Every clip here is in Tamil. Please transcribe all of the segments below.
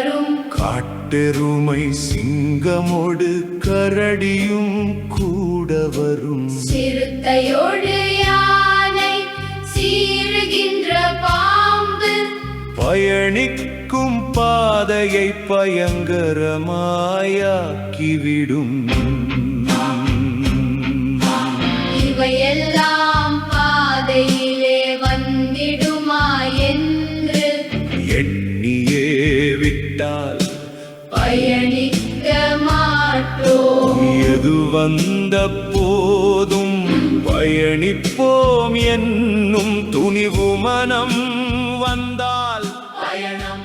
வரும். காட்டெருமை சிங்கமோடு கரடியும் கூட வரும். சிறுத்தையோடு யானை சீறுகின்ற பாம்பு. பயணிக்கும் பாதையை பயங்கரமாயாக்கிவிடும். இவையெல்லாம் பாதையிலே வந்திடுமா என்று எண்ணியே விட்டால் பயணிக்க மாட்டோம். எது வந்த போதும் பயணிப்போம் என்னும் துணிவு மனம் வந்தால் பயணம்.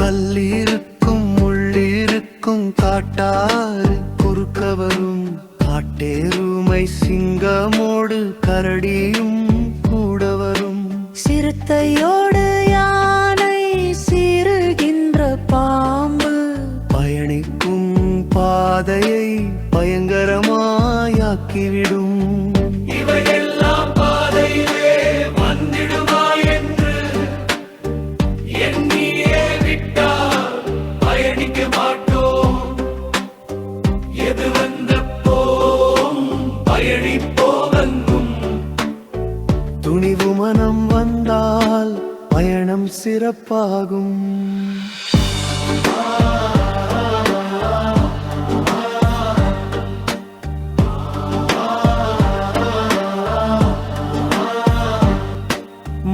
கல்லிருக்கும் முள்ளிருக்கும் காட்டாறு குறுக்க வரும். காட்டெருமை சிங்கமோடு கரடியும் கூட வரும். சிறுத்தையோடு யானை சீறுகின்ற பாம்பு. பயணிக்கும் பாதையை பயங்கரமாயாக்கிவிடும். இவையெல்லாம் பாதையிலே வந்திடுமா என்று எண்ணியே விட்டால் பயணிக்க மாட்டோம். எது வந்த போம் பயணிப்போவெங்கும் துணிவு மனம் வந்தால் பயணம் சிறப்பாகும்.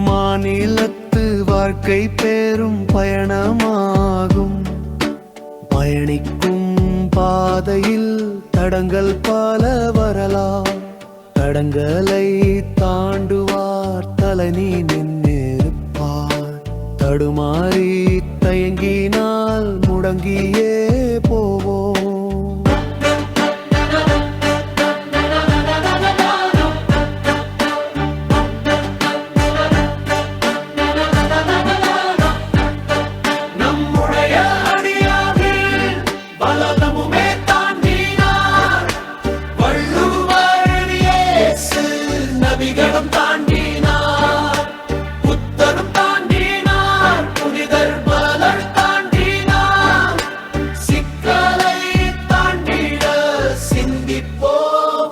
மாநிலத்து வாழ்க்கை பேரும் பயணமாகும். பயணிக்கும் பாதையில் தடங்கள் பல வரலாம். தடங்களை தாண்டுவார் தலைநீ நின்னிருப்பார். தடுமாறி தயங்கினால் முடங்கியே போவோம். நபிகளும் தாண்டினார், புத்தரும் தாண்டினார், புனிதர் பலர் தாண்டினார். சிக்கலை தாண்டிட சிந்திப்போ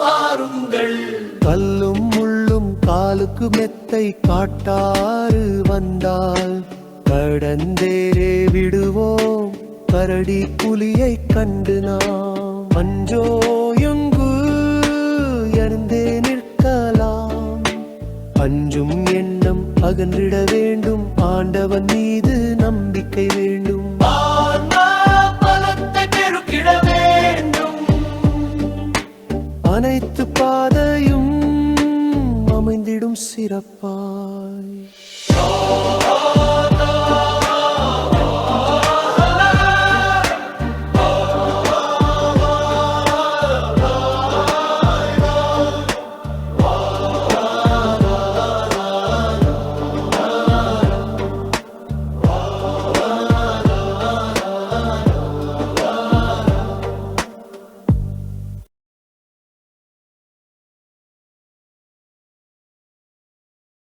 வாருங்கள். கல்லும் முள்ளும் காலுக்கு மெத்தை காட்டாறு வந்தால் கடந்தேரே விடுவோம். கரடி புலியை கண்டு நாம் அஞ்சோயங்கு எழுந்தே நிற்கலாம். அஞ்சும் எண்ணம் அகன்றிட வேண்டும். ஆண்டவன் மீது நம்பிக்கை வேண்டும். பலத்தை பெருக்கிட வேண்டும். அனைத்து பாதையும் அமைந்திடும் சிறப்பாய்.